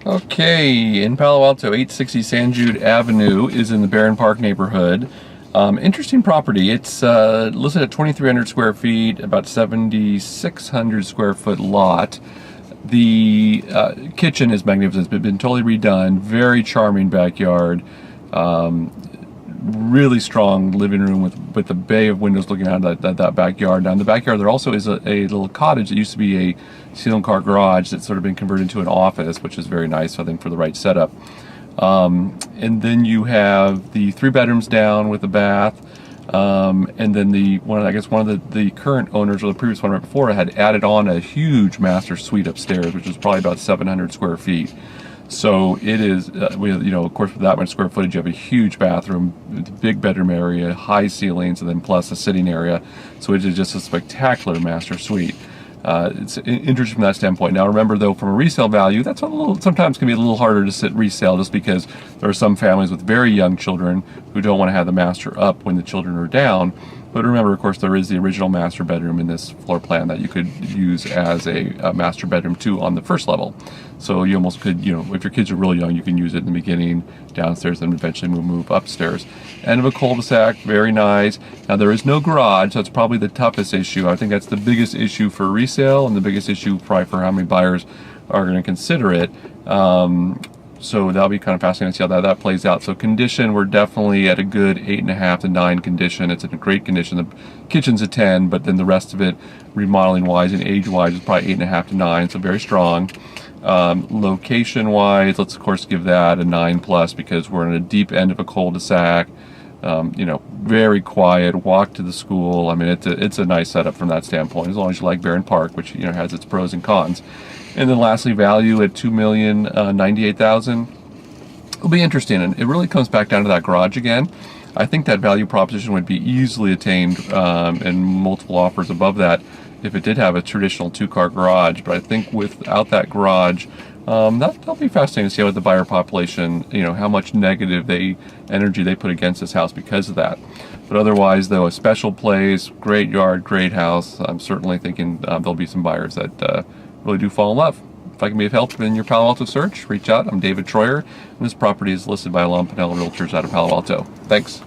Okay, in Palo Alto, 860 San Jude Avenue is in the Barron Park neighborhood. Interesting property. It's listed at 2,300 square feet, about 7,600 square foot lot. The kitchen is magnificent. It's been totally redone. Very charming backyard. Really strong living room with a bay of windows looking out at that backyard. Now in the backyard there also is a little cottage that used to be a single car garage that's sort of been converted into an office, which is very nice, I think, for the right setup. And then you have the 3 bedrooms down with a bath, and then one of the current owners, or the previous one right before, had added on a huge master suite upstairs, which is probably about 700 square feet. So it is, of course, with that much square footage, you have a huge bathroom, big bedroom area, high ceilings, and then plus a sitting area. So it is just a spectacular master suite. It's interesting from that standpoint. Now remember though, from a resale value, that's sometimes can be a little harder to resale, just because there are some families with very young children who don't want to have the master up when the children are down. But remember, of course, there is the original master bedroom in this floor plan that you could use as a master bedroom too on the first level. So you almost could, if your kids are really young, you can use it in the beginning downstairs and eventually move upstairs. End of a cul-de-sac, very nice. Now there is no garage, so that's probably the toughest issue. I think that's the biggest issue for resale, and the biggest issue probably for how many buyers are going to consider it. So that'll be kind of fascinating to see how that plays out. So condition, we're definitely at a good 8.5 to 9 condition. It's in a great condition. The kitchen's a 10, but then the rest of it, remodeling wise and age wise, is probably 8.5 to 9. So very strong. Location wise, let's of course give that a 9+, because we're in a deep end of a cul-de-sac. Very quiet. Walk to the school. I mean, it's a nice setup from that standpoint, as long as you like Barron Park, which has its pros and cons. And then lastly, value at $2,098,000 will be interesting, and it really comes back down to that garage again. I think that value proposition would be easily attained, and multiple offers above that, if it did have a traditional 2-car garage. But I think without that garage, that'll be fascinating to see what the buyer population, how much negative energy they put against this house because of that. But otherwise, though, a special place, great yard, great house. I'm certainly thinking there'll be some buyers that really do fall in love. If I can be of help in your Palo Alto search, reach out. I'm David Troyer, and this property is listed by Alon Pinell Realtors out of Palo Alto. Thanks.